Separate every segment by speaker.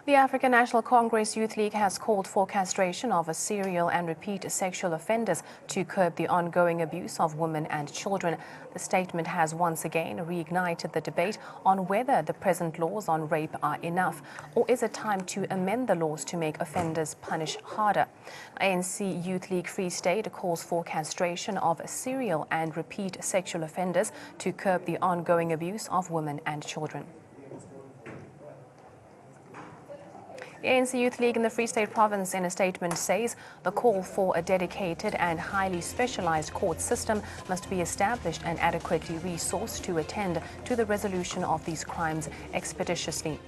Speaker 1: The African National Congress Youth League has called for castration of serial and repeat sexual offenders to curb the ongoing abuse of women and children. The statement has once again reignited the debate on whether the present laws on rape are enough, or is it time to amend the laws to make offenders punish harder. ANC Youth League Free State calls for castration of serial and repeat sexual offenders to curb the ongoing abuse of women and children. The ANC Youth League in the Free State Province in a statement says the call for a dedicated and highly specialized court system must be established and adequately resourced to attend to the resolution of these crimes expeditiously.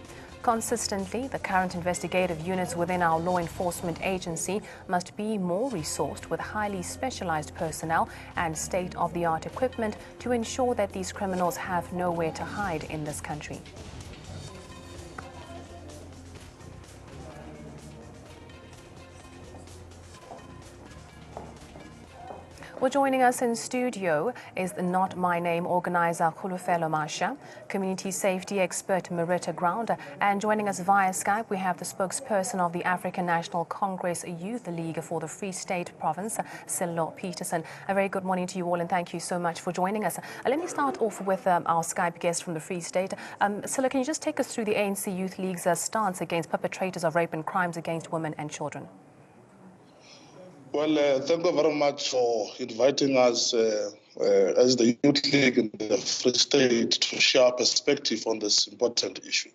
Speaker 1: Consistently, the current investigative units within our law enforcement agency must be more resourced with highly specialized personnel and state-of-the-art equipment to ensure that these criminals have nowhere to hide in this country. Well, joining us in studio is the Not My Name organizer Khulufelo Masha, community safety expert Marita Grounder, and joining us via Skype we have the spokesperson of the African National Congress Youth League for the Free State Province, Sello Peterson. A very good morning to you all and thank you so much for joining us. Let me start off with our Skype guest from the Free State. Sello, can you just take us through the ANC Youth League's stance against perpetrators of rape and crimes against women and children?
Speaker 2: Well, thank you very much for inviting us as the Youth League in the Free State to share our perspective on this important issue.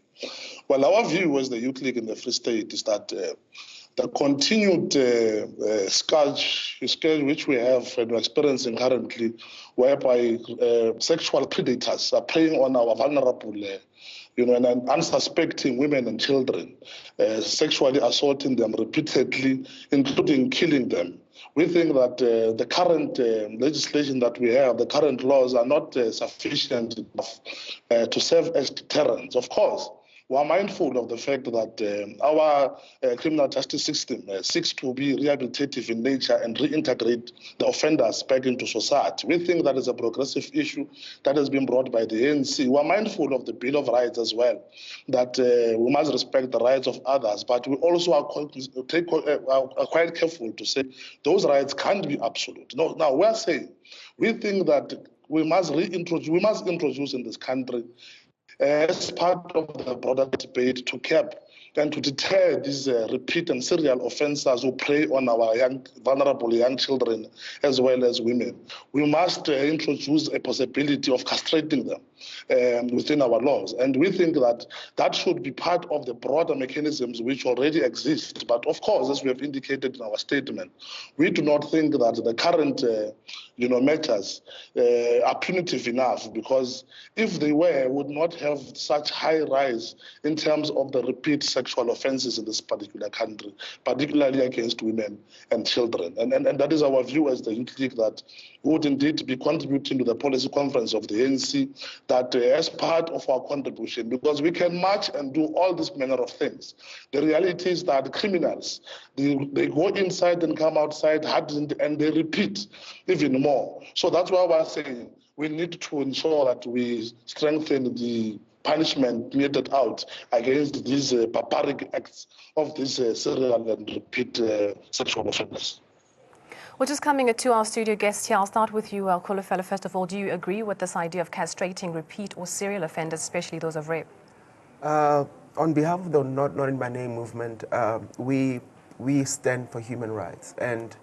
Speaker 2: Well, our view as the Youth League in the Free State is that the continued scourge which we have and we're experiencing currently, whereby sexual predators are preying on our vulnerable and unsuspecting women and children, sexually assaulting them repeatedly, including killing them. We think that the current legislation that we have, the current laws are not sufficient enough to serve as deterrence. Of course, we are mindful of the fact that our criminal justice system seeks to be rehabilitative in nature and reintegrate the offenders back into society. We think that is a progressive issue that has been brought by the ANC. We are mindful of the Bill of Rights as well, that we must respect the rights of others, but we also are quite careful to say those rights can't be absolute. No, now, we are saying we think that we must introduce in this country as part of the broader debate to curb and to deter these repeat and serial offenders who prey on our vulnerable young children as well as women. We must introduce a possibility of castrating them within our laws. And we think that that should be part of the broader mechanisms which already exist. But of course, as we have indicated in our statement, we do not think that the current measures are punitive enough, because if they were, would not have such high rise in terms of the repeat sexual offenses in this particular country, particularly against women and children. And that is our view as the Youth League, that would indeed be contributing to the policy conference of the ANC, that as part of our contribution, because we can march and do all this manner of things. The reality is that criminals, they go inside and come outside hardened, and they repeat even more. So that's why we're saying we need to ensure that we strengthen the punishment meted out against these barbaric acts of these serial and repeat sexual offenders.
Speaker 1: Well, just coming to our studio guest here, I'll start with you, Khulufelo. First of all, do you agree with this idea of castrating repeat or serial offenders, especially those of rape?
Speaker 3: On behalf of the Not in My Name movement, we stand for human rights, and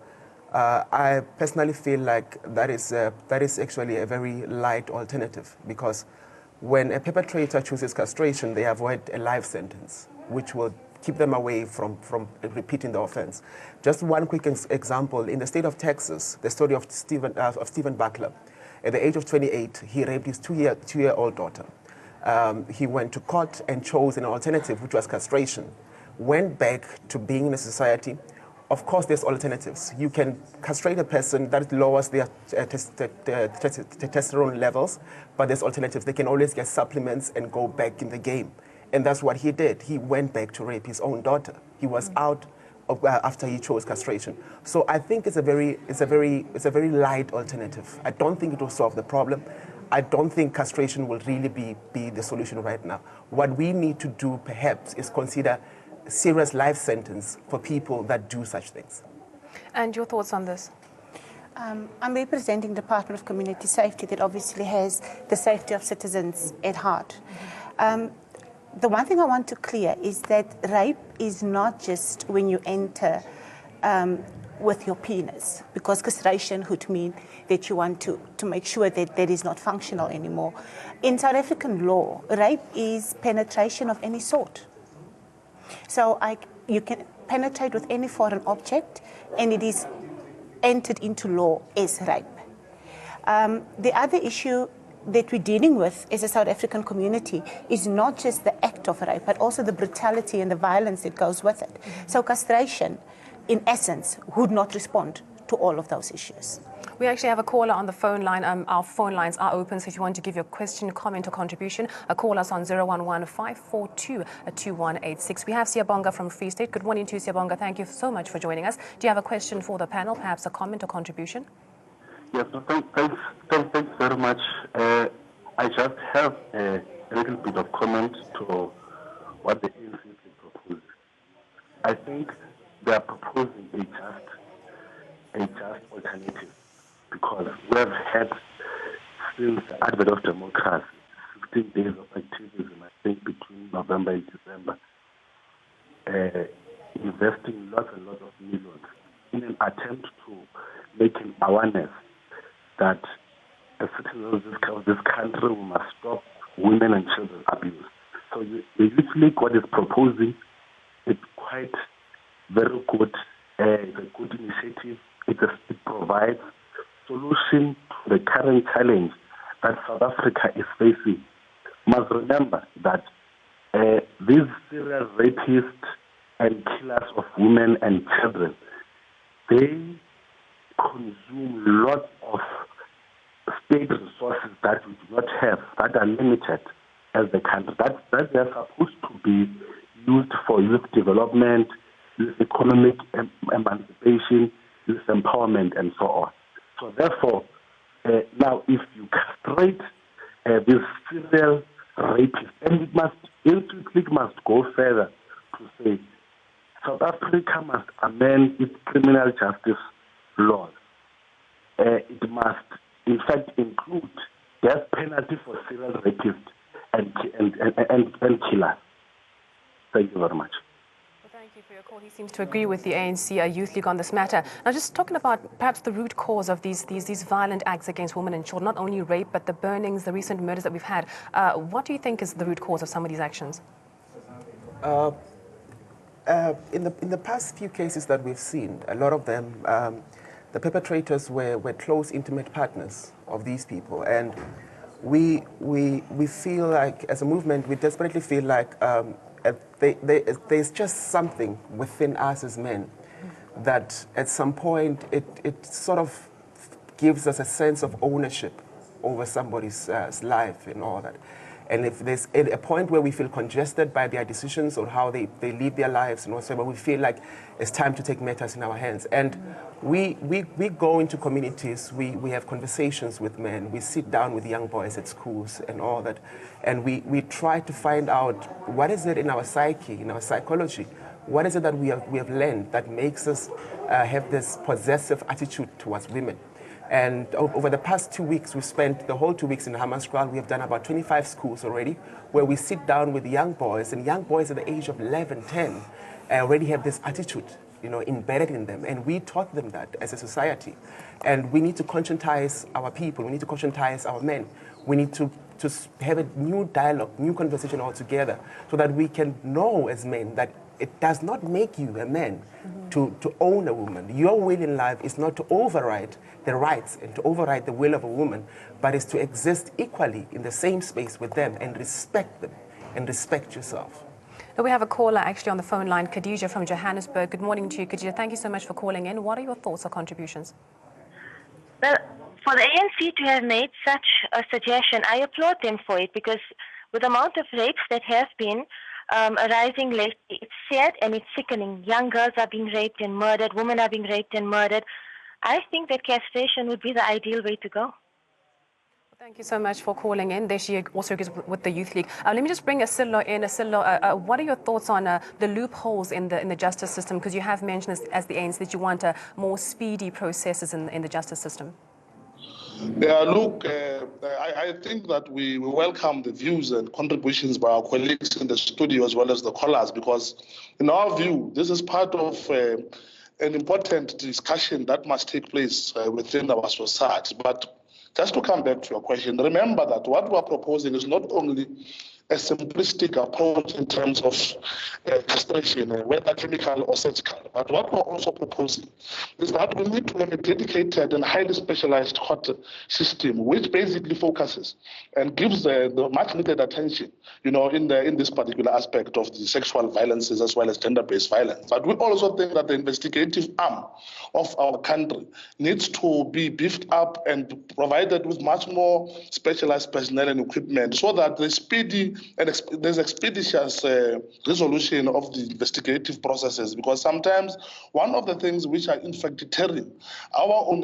Speaker 3: I personally feel like that is actually a very light alternative, because when a perpetrator chooses castration, they avoid a life sentence, which will keep them away from repeating the offense. Just one quick example: in the state of Texas, the story of Stephen Buckler. At the age of 28, he raped his two-year-old daughter. He went to court and chose an alternative, which was castration. Went back to being in a society. Of course, there's alternatives. You can castrate a person that lowers their testosterone levels, but there's alternatives. They can always get supplements and go back in the game. And that's what he did. He went back to rape his own daughter. He was out after he chose castration. So I think it's a very light alternative. I don't think it will solve the problem. I don't think castration will really be the solution right now. What we need to do, perhaps, is consider serious life sentence for people that do such things.
Speaker 1: And your thoughts on this?
Speaker 4: I'm representing the Department of Community Safety that obviously has the safety of citizens at heart. The one thing I want to clear is that rape is not just when you enter with your penis, because castration would mean that you want to make sure that that is not functional anymore. In South African law, rape is penetration of any sort. So you can penetrate with any foreign object, and it is entered into law as rape. The other issue that we're dealing with as a South African community is not just the act of rape, but also the brutality and the violence that goes with it. So castration, in essence, would not respond to all of those issues.
Speaker 1: We actually have a caller on the phone line. Our phone lines are open, so if you want to give your question, comment or contribution, call us on 011-542-2186. We have Siyabonga from Free State. Good morning to you, Siyabonga. Thank you so much for joining us. Do you have a question for the panel, perhaps a comment or contribution?
Speaker 5: Yes, thanks very much. I just have a little bit of comment to what the ANC proposed. I think they are proposing a just alternative, because we have had, since the advent of democracy, 15 days of activism, I think, between November and December, investing lots and lots of millions in an attempt to make an awareness that as citizens of this country, we must stop women and children abuse. So the Youth League, what is proposing, it's quite very good. It's a good initiative. It provides solution to the current challenge that South Africa is facing. Must remember that these serial rapists and killers of women and children, they consume lots of state resources that we do not have, that are limited as the country. That they are supposed to be used for youth development, youth economic emancipation, youth empowerment, and so on. So therefore, now if you castrate these serial rapists, and it must go further to say South Africa must amend its criminal justice laws. It must, in fact, include death penalty for serial rapists and killers. Thank you very much.
Speaker 1: Thank you for your call. He seems to agree with the ANC Youth League on this matter. Now, just talking about perhaps the root cause of these violent acts against women and children, not only rape, but the burnings, the recent murders that we've had. What do you think is the root cause of some of these actions?
Speaker 3: In the past few cases that we've seen, a lot of them, the perpetrators were close, intimate partners of these people. And we feel like, as a movement, we desperately feel like there's just something within us as men that at some point it sort of gives us a sense of ownership over somebody's life and all that. And if there's a point where we feel congested by their decisions or how they live their lives and whatsoever, we feel like it's time to take matters in our hands. And we go into communities, we have conversations with men, we sit down with young boys at schools and all that, and we try to find out what is it in our psyche, in our psychology, what is it that we have learned that makes us have this possessive attitude towards women. And over the past 2 weeks, we've spent the whole 2 weeks in Hammanskraal. We have done about 25 schools already, where we sit down with young boys, and young boys at the age of 11, 10 already have this attitude, embedded in them. And we taught them that as a society. And we need to conscientize our people. We need to conscientize our men. We need to have a new dialogue, new conversation altogether, so that we can know as men that it does not make you a man to own a woman. Your will in life is not to override the rights and to override the will of a woman, but is to exist equally in the same space with them and respect them and respect yourself.
Speaker 1: Now we have a caller actually on the phone line, Khadija from Johannesburg. Good morning to you, Khadija. Thank you so much for calling in. What are your thoughts or contributions?
Speaker 6: Well, for the ANC to have made such a suggestion, I applaud them for it, because with the amount of rapes that have been arising lately, it's sad and it's sickening. Young girls are being raped and murdered, women are being raped and murdered. I think that castration would be the ideal way to go.
Speaker 1: Thank you so much for calling in. There she also agrees with the Youth League. Let me just bring ANCYL in. ANCYL, what are your thoughts on the loopholes in the justice system? Because you have mentioned as the ANC that you want more speedy processes in the justice system.
Speaker 2: Yeah, look, I think that we welcome the views and contributions by our colleagues in the studio as well as the callers, because in our view, this is part of an important discussion that must take place within our society. But just to come back to your question, remember that what we're proposing is not only a simplistic approach in terms of castration, whether chemical or surgical. But what we're also proposing is that we need to have a dedicated and highly specialized court system, which basically focuses and gives the much needed attention, in this particular aspect of the sexual violences as well as gender-based violence. But we also think that the investigative arm of our country needs to be beefed up and provided with much more specialized personnel and equipment so that the speedy and there's expeditious resolution of the investigative processes, because sometimes one of the things which are in fact deterring our own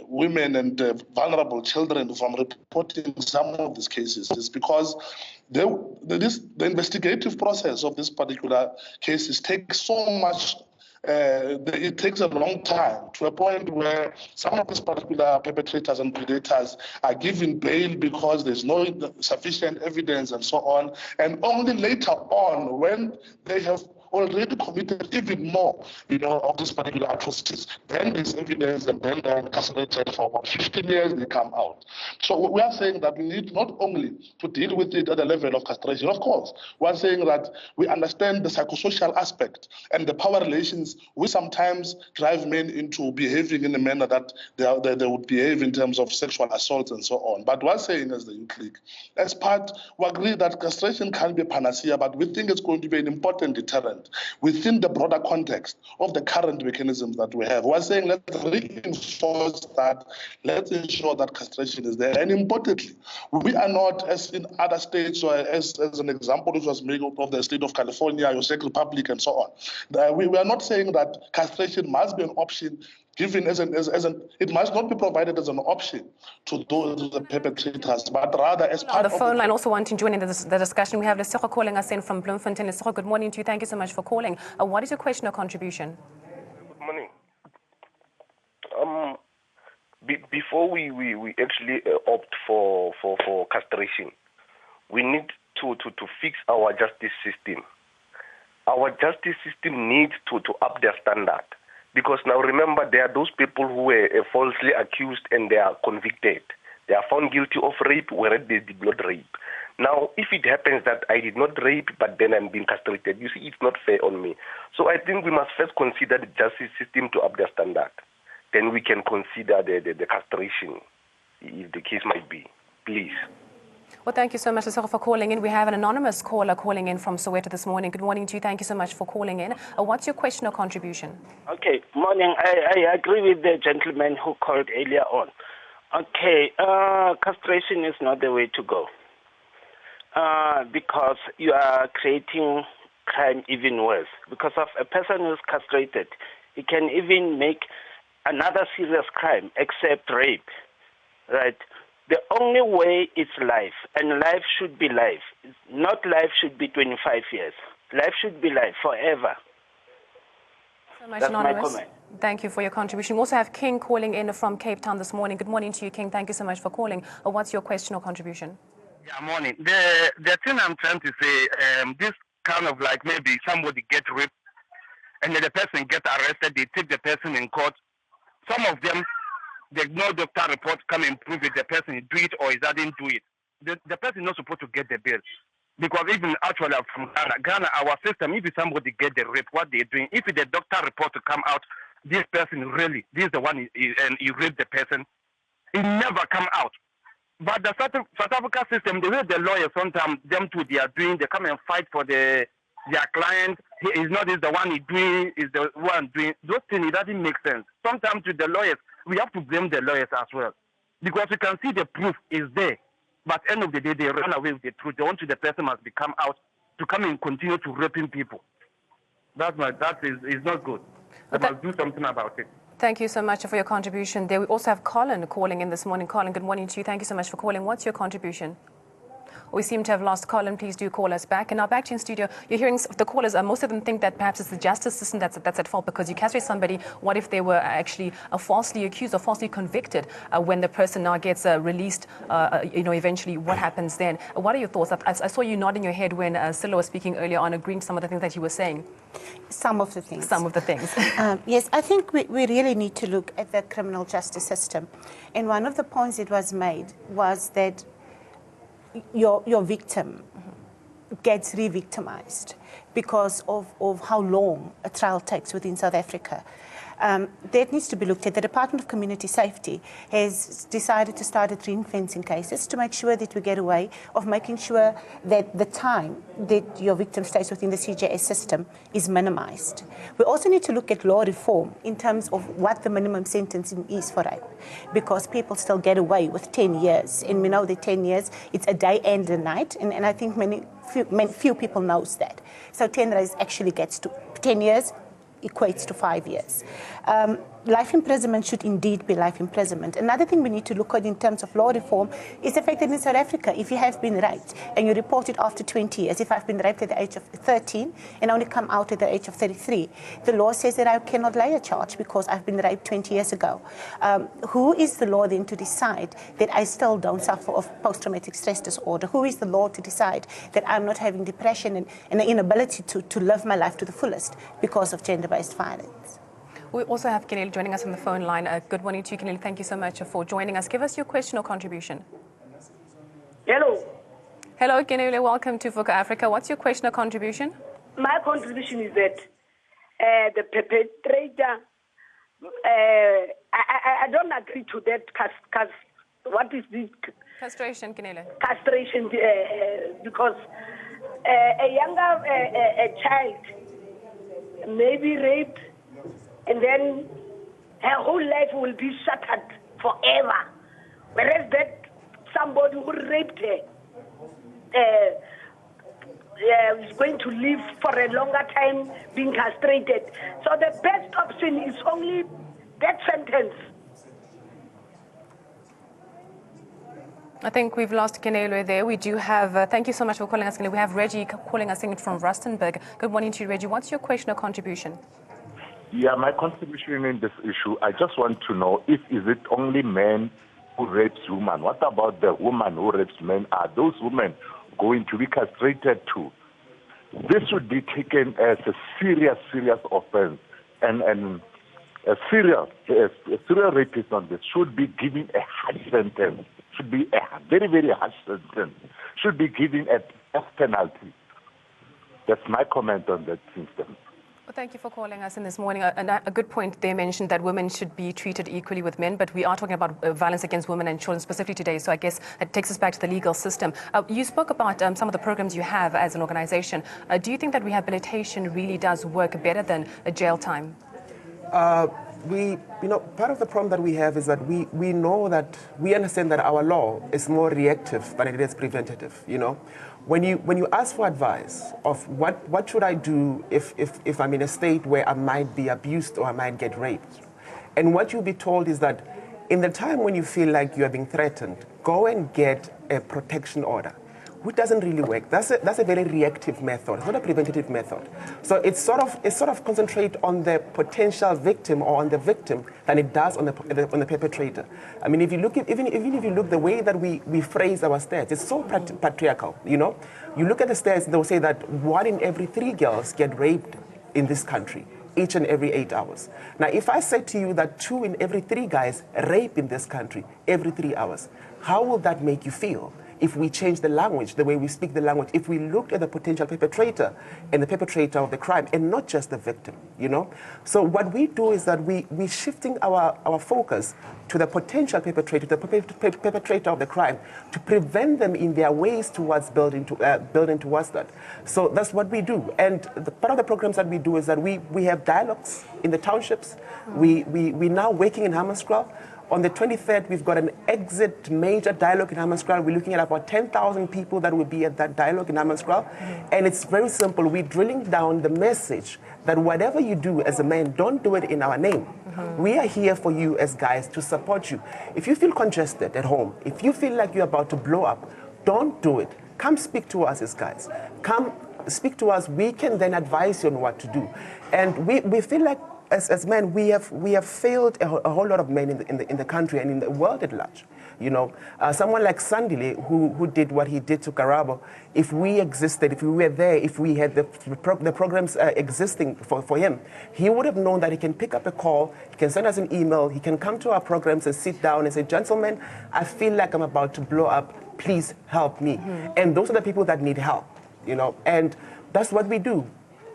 Speaker 2: women and vulnerable children from reporting some of these cases is because the investigative process of this particular cases takes so much. It takes a long time, to a point where some of these particular perpetrators and predators are given bail because there's no sufficient evidence and so on. And only later on, when they have already committed even more, of these particular atrocities, then there's evidence, and then they're incarcerated for about 15 years, they come out. So we are saying that we need not only to deal with it at the level of castration, of course, we are saying that we understand the psychosocial aspect and the power relations which sometimes drive men into behaving in a manner that they would behave in terms of sexual assault and so on. But we're saying as the Youth League, as part, we agree that castration can be a panacea, but we think it's going to be an important deterrent within the broader context of the current mechanisms that we have. We're saying let's reinforce that, let's ensure that castration is there. And importantly, we are not, as in other states, or as an example which was made of the state of California, your Czech Republic, and so on. We are not saying that castration must be an option given it must not be provided as an option to those the perpetrators, but rather as part of
Speaker 1: the phone line. Also wanting to join in the discussion, we have Lesego calling us in from Bloemfontein. Lesego, good morning to you. Thank you so much for calling. What is your question or contribution?
Speaker 7: Good morning. Before we actually opt for castration, we need to fix our justice system. Our justice system needs to up their standard. Because now remember, there are those people who were falsely accused and they are convicted. They are found guilty of rape whereas they did not rape. Now, if it happens that I did not rape but then I'm being castrated, you see, it's not fair on me. So I think we must first consider the justice system to up their standard. Then we can consider the castration, if the case might be. Please.
Speaker 1: Well, thank you so much, Lesego, for calling in. We have an anonymous caller calling in from Soweto this morning. Good morning to you. Thank you so much for calling in. What's your question or contribution?
Speaker 8: Okay, morning. I agree with the gentleman who called earlier on. Okay, castration is not the way to go because you are creating crime even worse. Because of a person who's castrated, it can even make another serious crime except rape, right? The only way is life, and life should be life. Not life should be 25 years. Life should be life forever.
Speaker 1: So much,
Speaker 8: That's
Speaker 1: anonymous.
Speaker 8: my comment.
Speaker 1: Thank you for your contribution. We also have King calling in from Cape Town this morning. Good morning to you, King. Thank you so much for calling. What's your question or contribution?
Speaker 9: Yeah, morning. The thing I'm trying to say, this kind of like maybe somebody get raped and then the person get arrested, they take the person in court. Some of them, there's no doctor report come and prove it, the person do it or he doesn't do it. The person is not supposed to get the bill. Because even actually from Ghana, our system, if somebody get the rape, what they're doing, if the doctor report to come out, this person really, this is the one, and he raped the person, it never come out. But the South Africa system, the way the lawyers sometimes, them too, they are doing, they come and fight for their client. He is not the one he doing, is the one doing. Those things, it doesn't make sense. Sometimes with the lawyers, we have to blame the lawyers as well. Because you can see the proof is there. But at the end of the day, they run away with the truth. They want the person must be come out to come and continue to raping people. That is not good. They must do something about it.
Speaker 1: Thank you so much for your contribution there. We also have Colin calling in this morning. Colin, good morning to you. Thank you so much for calling. What's your contribution? We seem to have lost Colin. Please do call us back. And now back to you in studio. You're hearing the callers. Most of them think that perhaps it's the justice system that's at fault because you castrate somebody. What if they were actually falsely accused or falsely convicted when the person now gets released? Eventually, what happens then? What are your thoughts? I saw you nodding your head when Silo was speaking earlier on, agreeing to some of the things that he was saying.
Speaker 4: Some of the things.
Speaker 1: Some of the things.
Speaker 4: Yes, I think we really need to look at the criminal justice system. And one of the points that was made was that your victim gets re-victimized because of how long a trial takes within South Africa. That needs to be looked at. The Department of Community Safety has decided to start at ring-fencing cases to make sure that we get away of making sure that the time that your victim stays within the CJS system is minimized. We also need to look at law reform in terms of what the minimum sentencing is for rape, because people still get away with 10 years. And we know that 10 years, it's a day and a night, and I think few people knows that. So 10 years actually gets to 10 years, equates to 5 years. Life imprisonment should indeed be life imprisonment. Another thing we need to look at in terms of law reform is the fact that in South Africa, if you have been raped and you report it after 20 years, if I've been raped at the age of 13 and only come out at the age of 33, the law says that I cannot lay a charge because I've been raped 20 years ago. Who is the law then to decide that I still don't suffer of post-traumatic stress disorder? Who is the law to decide that I'm not having depression and an inability to live my life to the fullest because of gender-based violence?
Speaker 1: We also have Kinele joining us on the phone line. Good morning to you, Kinele. Thank you so much for joining us. Give us your question or contribution.
Speaker 10: Hello.
Speaker 1: Hello, Kinele. Welcome to Vuka Africa. What's your question or contribution?
Speaker 10: My contribution is that the perpetrator, I don't agree to that. What is this?
Speaker 1: Castration, Kinele.
Speaker 10: Castration, because a younger a child may be raped, and then her whole life will be shattered forever. Whereas that somebody who raped her is going to live for a longer time being castrated. So the best option is only that sentence.
Speaker 1: I think we've lost Kinele there. We do have, thank you so much for calling us, Kinele. We have Reggie calling us in from Rustenburg. Good morning to you, Reggie. What's your question or contribution?
Speaker 11: Yeah, my contribution in this issue, I just want to know is it only men who rapes women? What about the woman who rapes men? Are those women going to be castrated too? This should be taken as a serious offense, and a serial rapist on this should be given a harsh sentence. Should be a very harsh sentence. Should be given a death penalty. That's my comment on that system.
Speaker 1: Well, thank you for calling us in this morning. A good point they mentioned that women should be treated equally with men, but we are talking about violence against women and children specifically today, so I guess it takes us back to the legal system. You spoke about some of the programs you have as an organization. Do you think that rehabilitation really does work better than a jail time?
Speaker 3: Part of the problem that we have is that we know that we understand that our law is more reactive than it is preventative. When you ask for advice of what should I do if I'm in a state where I might be abused or I might get raped, and what you'll be told is that in the time when you feel like you are being threatened, go and get a protection order, which doesn't really work. That's a very reactive method. It's not a preventative method. So it's sort of concentrate on the potential victim or on the victim than it does on the perpetrator. I mean, if you look even if you look the way that we phrase our stats, it's so patriarchal. You look at the stats, they'll say that 1 in every 3 girls get raped in this country each and every 8 hours. Now, if I said to you that 2 in every 3 guys rape in this country every 3 hours, how will that make you feel? If we change the language, the way we speak the language, if we looked at the potential perpetrator and the perpetrator of the crime and not just the victim, So what we do is that we're shifting our focus to the potential perpetrator, the perpetrator of the crime, to prevent them in their ways towards building towards that. So that's what we do. And part of the programs that we do is that we have dialogues in the townships. We're now working in Hammarskraal On the 23rd, we've got an exit major dialogue in Hammanskraal. We're looking at about 10,000 people that will be at that dialogue in Hammanskraal. And it's very simple. We're drilling down the message that whatever you do as a man, don't do it in our name. We are here for you as guys to support you. If you feel congested at home, if you feel like you're about to blow up, don't do it. Come speak to us as guys. Come speak to us. We can then advise you on what to do. And we feel like as men, we have failed a whole lot of men in the country and in the world at large. You know, someone like Sandile, who did what he did to Karabo, if we existed, if we were there, if we had the programs existing for him, he would have known that he can pick up a call, he can send us an email, he can come to our programs and sit down and say, gentlemen, I feel like I'm about to blow up, please help me. And those are the people that need help, you know, and that's what we do,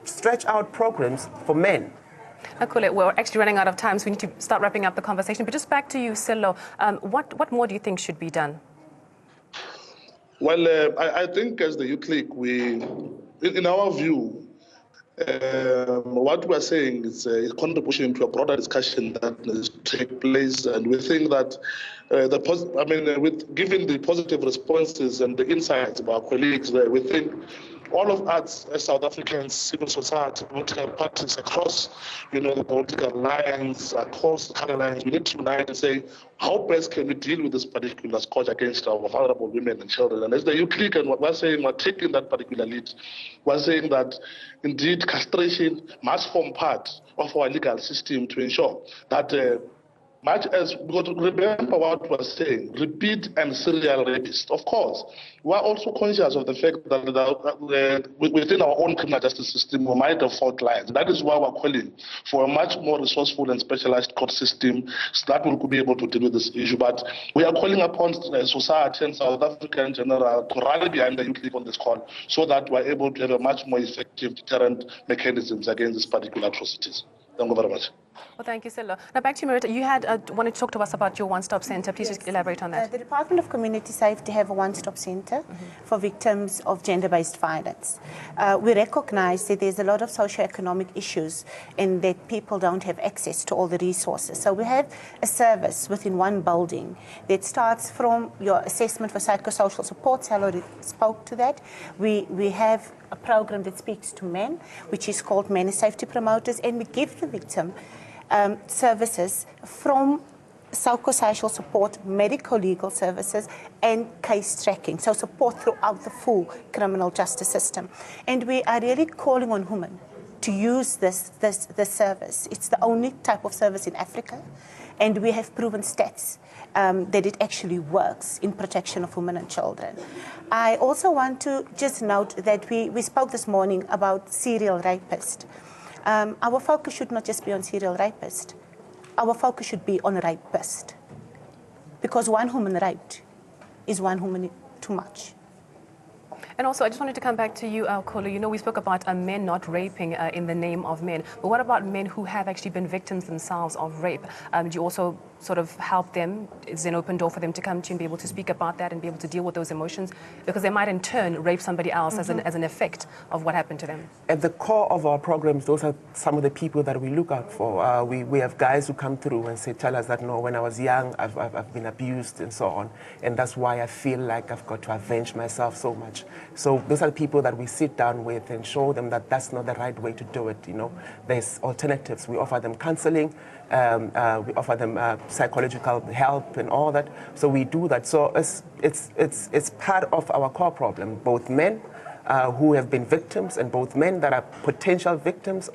Speaker 3: stretch out programs for men.
Speaker 1: Cool. We're actually running out of time, so we need to start wrapping up the conversation. But just back to you, Sello. What more do you think should be done?
Speaker 2: Well, I think as the Youth League, in our view, what we're saying is a contribution to a broader discussion that needs to take place, and we think that with given the positive responses and the insights of our colleagues there, we think all of us as South Africans, civil society, political parties across, the political alliance, across the country lines, we need to unite and say, how best can we deal with this particular scourge against our vulnerable women and children? And as the Youth League, and what we're saying, we're taking that particular lead. We're saying that indeed castration must form part of our legal system to ensure that much as, because remember what we're saying, repeat and serial rapists. Of course, we're also conscious of the fact that within our own criminal justice system, we might have fault lines. That is why we're calling for a much more resourceful and specialized court system so that we could be able to deal with this issue. But we are calling upon society and South Africa in general to rally behind the Youth League on this call so that we're able to have a much more effective deterrent mechanisms against these particular atrocities. Thank you very much.
Speaker 1: Well, thank you, Sello. Now back to you, Marita. You had wanted to talk to us about your one-stop center. Please just elaborate on that.
Speaker 4: The Department of Community Safety have a one-stop center for victims of gender-based violence. We recognize that there's a lot of socioeconomic issues and that people don't have access to all the resources. So we have a service within one building that starts from your assessment for psychosocial support. Sal already spoke to that. We have a program that speaks to men, which is called Men as Safety Promoters, and we give the victim services from psychosocial support, medical legal services, and case tracking, so support throughout the full criminal justice system. And we are really calling on women to use this service. It's the only type of service in Africa, and we have proven stats that it actually works in protection of women and children. I also want to just note that we spoke this morning about serial rapists. Our focus should not just be on serial rapist. Our focus should be on rapist. Because one woman raped is one woman too much.
Speaker 1: And also, I just wanted to come back to you, Kolo. You know, we spoke about men not raping in the name of men. But what about men who have actually been victims themselves of rape? Do you also sort of help them? Is there an open door for them to come to you and be able to speak about that and be able to deal with those emotions? Because they might in turn rape somebody else as an effect of what happened to them.
Speaker 3: At the core of our programs, those are some of the people that we look out for. We have guys who come through and tell us that, no, when I was young, I've been abused and so on. And that's why I feel like I've got to avenge myself so much. So those are the people that we sit down with and show them that that's not the right way to do it. You know, there's alternatives. We offer them counseling. We offer them psychological help and all that. So we do that. So it's part of our core problem. Both men who have been victims and both men that are potential victims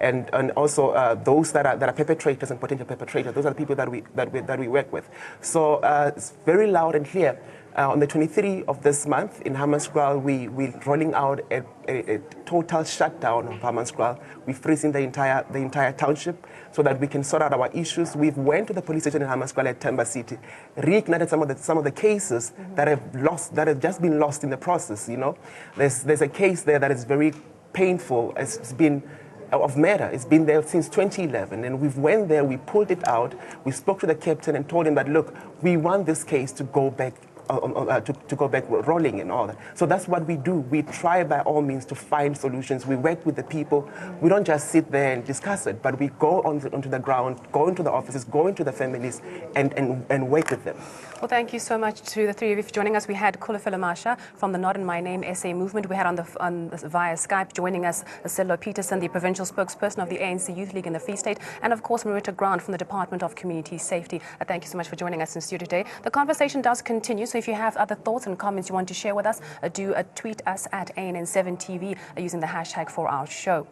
Speaker 3: and also those that are perpetrators and potential perpetrators. Those are the people that we work with. So it's very loud and clear. On the 23rd of this month in Hammanskraal, we're rolling out a total shutdown of Hammanskraal. We're freezing the entire township so that we can sort out our issues. We've went to the police station in Hammanskraal at Temba City, reignited some of the cases that have just been lost in the process. You know, there's a case there that is very painful. It's been of murder. It's been there since 2011, and we've went there, we pulled it out, we spoke to the captain and told him that, look, we want this case to go back to go back rolling and all that. So that's what we do. We try by all means to find solutions. We work with the people. We don't just sit there and discuss it, but we go onto the ground, go into the offices, go into the families, and work with them.
Speaker 1: Well, thank you so much to the three of you for joining us. We had Khulafelo Masha from the Not in My Name SA movement. We had via Skype joining us Sello Peterson, the provincial spokesperson of the ANC Youth League in the Free State, and of course Marita Grant from the Department of Community Safety. Thank you so much for joining us in studio today. The conversation does continue, so if you have other thoughts and comments you want to share with us, do tweet us at ANN7TV using the hashtag for our show.